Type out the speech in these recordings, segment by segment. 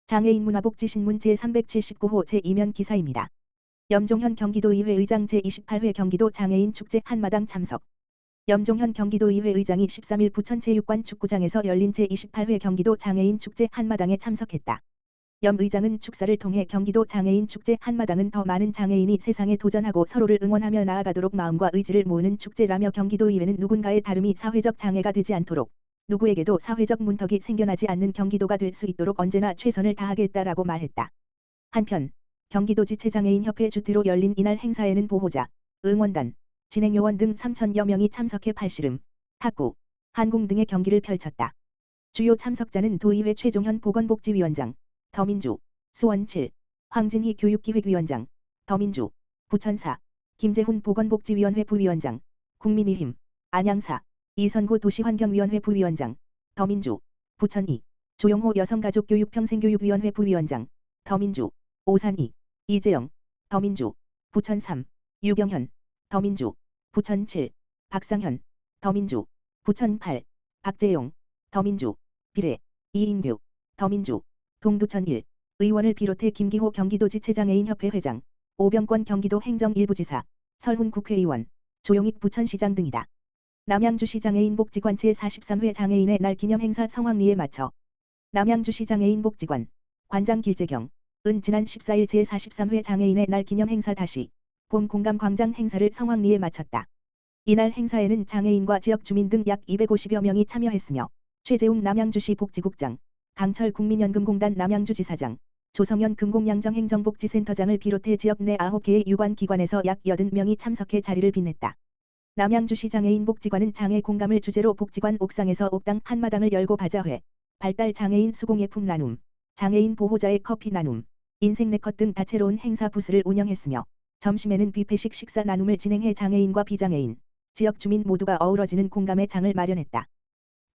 장애인 문화복지신문 제379호 제2면 기사입니다. 염종현 경기도의회 의장 제28회 경기도 장애인 축제 한마당 참석. 염종현 경기도의회 의장이 13일 부천체육관 축구장에서 열린 제28회 경기도 장애인 축제 한마당에 참석했다. 염 의장은 축사를 통해 경기도 장애인 축제 한마당은 더 많은 장애인이 세상에 도전하고 서로를 응원하며 나아가도록 마음과 의지를 모으는 축제라며 경기도의회는 누군가의 다름이 사회적 장애가 되지 않도록 누구에게도 사회적 문턱이 생겨나지 않는 경기도가 될 수 있도록 언제나 최선을 다하겠다라고 말했다. 한편 경기도지체장애인협회 주최로 열린 이날 행사에는 보호자, 응원단, 진행요원 등 3,000여 명이 참석해 팔씨름, 탁구, 한궁 등의 경기를 펼쳤다. 주요 참석자는 도의회 최종현 보건복지위원장, 더민주, 수원7, 황진희 교육기획위원장, 더민주, 부천사, 김재훈 보건복지위원회 부위원장, 국민의힘, 안양사, 이선구 도시환경위원회 부위원장, 더민주, 부천2, 조용호 여성가족교육평생교육위원회 부위원장, 더민주, 오산2, 이재영, 더민주, 부천3, 유경현, 더민주, 부천7, 박상현, 더민주, 부천8, 박재용, 더민주, 비례, 이인규, 더민주, 동두천1, 의원을 비롯해 김기호 경기도지체장애인협회 회장, 오병권 경기도 행정일부지사, 설훈 국회의원, 조용익 부천시장 등이다. 남양주시 장애인복지관 제43회 장애인의 날 기념행사 성황리에 마쳐 남양주시 장애인복지관 관장 길재경 은 지난 14일 제43회 장애인의 날 기념행사 다시 봄 공감 광장 행사를 성황리에 마쳤다. 이날 행사에는 장애인과 지역 주민 등 약 250여 명이 참여했으며 최재웅 남양주시 복지국장, 강철 국민연금공단 남양주지사장, 조성현 금공양정행정복지센터장을 비롯해 지역 내 9개의 유관기관에서 약 80명이 참석해 자리를 빛냈다. 남양주시 장애인복지관은 장애 공감을 주제로 복지관 옥상에서 옥당 한마당을 열고 바자회, 발달 장애인 수공예품 나눔, 장애인 보호자의 커피 나눔, 인생 네컷 등 다채로운 행사 부스를 운영했으며 점심에는 뷔페식 식사 나눔을 진행해 장애인과 비장애인, 지역 주민 모두가 어우러지는 공감의 장을 마련했다.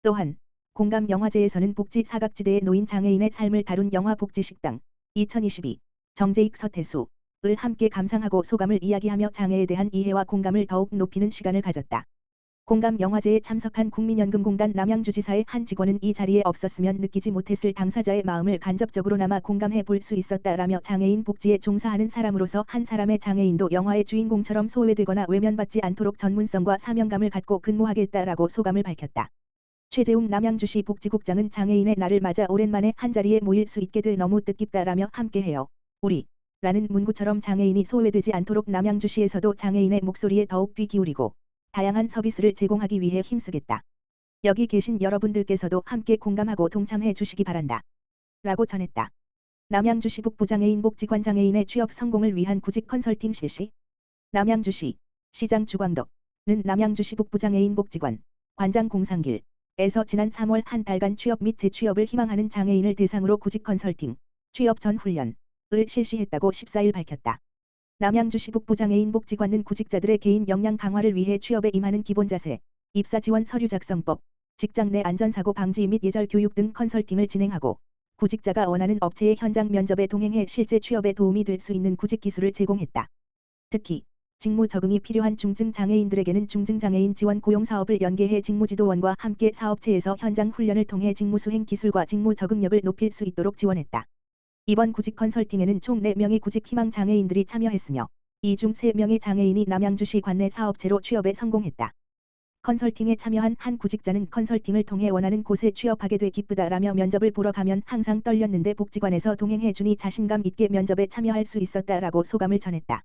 또한 공감 영화제에서는 복지 사각지대에 놓인 장애인의 삶을 다룬 영화 복지식당 2022 정재익 서태수 을 함께 감상하고 소감을 이야기하며 장애에 대한 이해와 공감을 더욱 높이는 시간을 가졌다. 공감 영화제에 참석한 국민연금공단 남양주지사의 한 직원은 이 자리에 없었으면 느끼지 못했을 당사자의 마음을 간접적으로나마 공감해 볼 수 있었다라며 장애인 복지에 종사하는 사람으로서 한 사람의 장애인도 영화의 주인공처럼 소외되거나 외면받지 않도록 전문성과 사명감을 갖고 근무하겠다라고 소감을 밝혔다. 최재웅 남양주시 복지국장은 장애인의 날을 맞아 오랜만에 한자리에 모일 수 있게 돼 너무 뜻깊다라며 함께해요. 우리 라는 문구처럼 장애인이 소외되지 않도록 남양주시에서도 장애인의 목소리에 더욱 귀 기울이고 다양한 서비스를 제공하기 위해 힘쓰겠다. 여기 계신 여러분들께서도 함께 공감하고 동참해 주시기 바란다. 라고 전했다. 남양주시 북부장애인 복지관 장애인의 취업 성공을 위한 구직 컨설팅 실시. 남양주시 시장 주광덕은 남양주시 북부장애인 복지관 관장 공상길에서 지난 3월 한 달간 취업 및 재취업을 희망하는 장애인을 대상으로 구직 컨설팅, 취업 전 훈련 을 실시했다고 14일 밝혔다. 남양주시 북부장애인 복지관은 구직자들의 개인 역량 강화를 위해 취업에 임하는 기본 자세, 입사 지원 서류 작성법, 직장 내 안전사고 방지 및 예절 교육 등 컨설팅을 진행하고 구직자가 원하는 업체의 현장 면접에 동행해 실제 취업에 도움이 될 수 있는 구직 기술을 제공했다. 특히 직무 적응이 필요한 중증 장애인들에게는 중증장애인 지원 고용 사업을 연계해 직무지도원과 함께 사업체에서 현장 훈련을 통해 직무 수행 기술과 직무 적응력을 높일 수 있도록 지원했다. 이번 구직 컨설팅에는 총 4명의 구직 희망 장애인들이 참여했으며 이 중 3명의 장애인이 남양주시 관내 사업체로 취업에 성공했다. 컨설팅에 참여한 한 구직자는 컨설팅을 통해 원하는 곳에 취업하게 돼 기쁘다라며 면접을 보러 가면 항상 떨렸는데 복지관에서 동행해 주니 자신감 있게 면접에 참여할 수 있었다라고 소감을 전했다.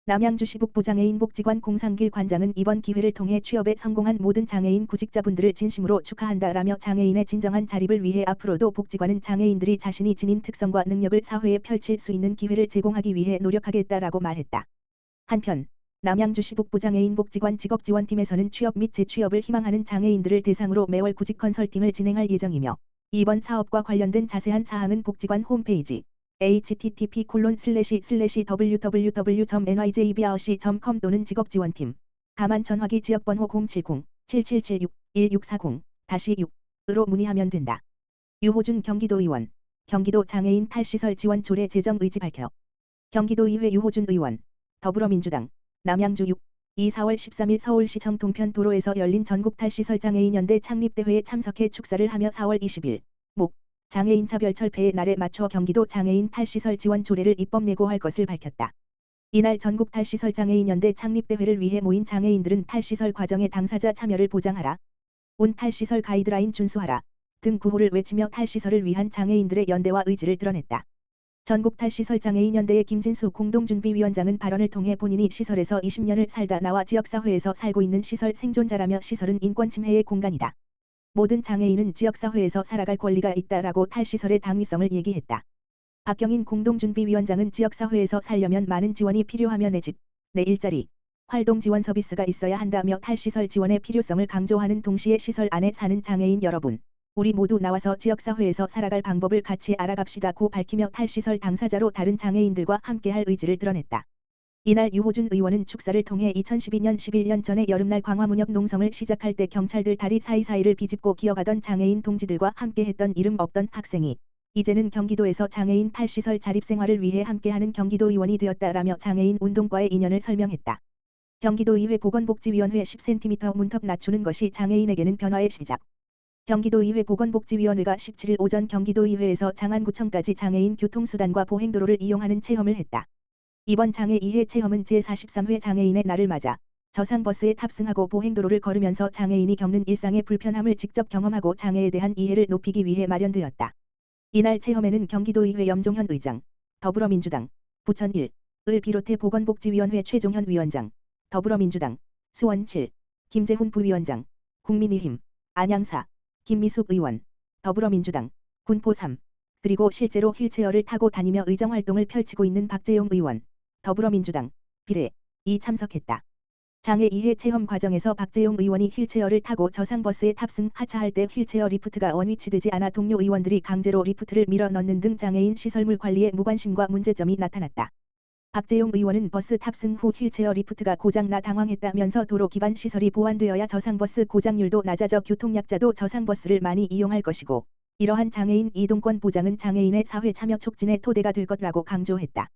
남양주시 북부장애인 복지관 공상길 관장은 이번 기회를 통해 취업에 성공한 모든 장애인 구직자분들을 진심으로 축하한다라며 장애인의 진정한 자립을 위해 앞으로도 복지관은 장애인들이 자신이 지닌 특성과 능력을 사회에 펼칠 수 있는 기회를 제공하기 위해 노력하겠다라고 말했다. 한편 남양주시 북부장애인 복지관 직업지원팀에서는 취업 및 재취업을 희망하는 장애인들을 대상으로 매월 구직 컨설팅을 진행할 예정이며 이번 사업과 관련된 자세한 사항은 복지관 홈페이지 http://www.nyjbrc.com 또는 직업지원팀 다만 전화기 지역번호 070-7776-1640-6으로 문의하면 된다. 유호준 경기도의원 경기도 장애인 탈시설 지원 조례 제정 의지 밝혀. 경기도의회 유호준 의원 더불어민주당 남양주 2 4월 13일 서울시청 동편도로에서 열린 전국 탈시설 장애인연대 창립대회에 참석해 축사를 하며 4월 20일 목 장애인 차별철폐의 날에 맞춰 경기도 장애인 탈시설 지원 조례를 입법 예고할 것을 밝혔다. 이날 전국 탈시설 장애인연대 창립대회를 위해 모인 장애인들은 탈시설 과정의 당사자 참여를 보장하라, 운 탈시설 가이드라인 준수하라 등 구호를 외치며 탈시설을 위한 장애인들의 연대와 의지를 드러냈다. 전국 탈시설 장애인연대의 김진수 공동준비위원장은 발언을 통해 본인이 시설에서 20년을 살다 나와 지역사회에서 살고 있는 시설 생존자라며 시설은 인권침해의 공간이다. 모든 장애인은 지역사회에서 살아갈 권리가 있다라고 탈시설의 당위성을 얘기했다. 박경인 공동준비위원장은 지역사회에서 살려면 많은 지원이 필요하며 내 집, 내 일자리, 활동 지원 서비스가 있어야 한다며 탈시설 지원의 필요성을 강조하는 동시에 시설 안에 사는 장애인 여러분, 우리 모두 나와서 지역사회에서 살아갈 방법을 같이 알아갑시다고 밝히며 탈시설 당사자로 다른 장애인들과 함께할 의지를 드러냈다. 이날 유호준 의원은 축사를 통해 2012년 11년 전에 여름날 광화문역 농성을 시작할 때 경찰들 다리 사이사이를 비집고 기어가던 장애인 동지들과 함께했던 이름 없던 학생이 이제는 경기도에서 장애인 탈시설 자립생활을 위해 함께하는 경기도 의원이 되었다라며 장애인 운동과의 인연을 설명했다. 경기도의회 보건복지위원회 10cm 문턱 낮추는 것이 장애인에게는 변화의 시작. 경기도의회 보건복지위원회가 17일 오전 경기도의회에서 장안구청까지 장애인 교통수단과 보행도로를 이용하는 체험을 했다. 이번 장애 이해 체험은 제43회 장애인의 날을 맞아 저상버스에 탑승하고 보행도로를 걸으면서 장애인이 겪는 일상의 불편함을 직접 경험하고 장애에 대한 이해를 높이기 위해 마련되었다. 이날 체험에는 경기도의회 염종현 의장, 더불어민주당, 부천 1을 비롯해 보건복지위원회 최종현 위원장, 더불어민주당, 수원 7, 김재훈 부위원장, 국민의힘, 안양사, 김미숙 의원, 더불어민주당, 군포 3, 그리고 실제로 휠체어를 타고 다니며 의정활동을 펼치고 있는 박재용 의원, 더불어민주당, 비례2 참석했다. 장애 이해 체험 과정에서 박재용 의원이 휠체어를 타고 저상버스에 탑승 하차할 때 휠체어 리프트가 원위치되지 않아 동료 의원들이 강제로 리프트를 밀어 넣는 등 장애인 시설물 관리에 무관심과 문제점이 나타났다. 박재용 의원은 버스 탑승 후 휠체어 리프트가 고장나 당황했다면서 도로 기반 시설이 보완되어야 저상버스 고장률도 낮아져 교통약자도 저상버스를 많이 이용할 것이고 이러한 장애인 이동권 보장은 장애인의 사회 참여 촉진의 토대가 될 것이라고 강조했다.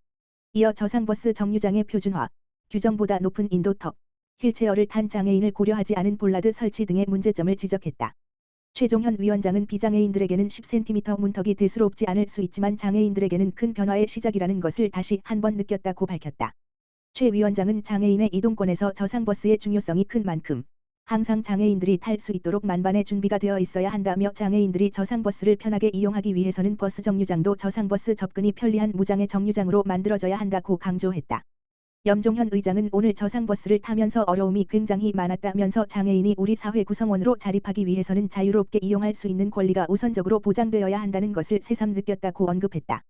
이어 저상버스 정류장의 표준화, 규정보다 높은 인도턱, 휠체어를 탄 장애인을 고려하지 않은 볼라드 설치 등의 문제점을 지적했다. 최종현 위원장은 비장애인들에게는 10cm 문턱이 대수롭지 않을 수 있지만 장애인들에게는 큰 변화의 시작이라는 것을 다시 한번 느꼈다고 밝혔다. 최 위원장은 장애인의 이동권에서 저상버스의 중요성이 큰 만큼 항상 장애인들이 탈 수 있도록 만반의 준비가 되어 있어야 한다며 장애인들이 저상버스를 편하게 이용하기 위해서는 버스 정류장도 저상버스 접근이 편리한 무장애 정류장으로 만들어져야 한다고 강조했다. 염종현 의장은 오늘 저상버스를 타면서 어려움이 굉장히 많았다면서 장애인이 우리 사회 구성원으로 자립하기 위해서는 자유롭게 이용할 수 있는 권리가 우선적으로 보장되어야 한다는 것을 새삼 느꼈다고 언급했다.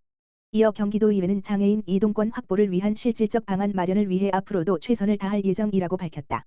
이어 경기도의회는 장애인 이동권 확보를 위한 실질적 방안 마련을 위해 앞으로도 최선을 다할 예정이라고 밝혔다.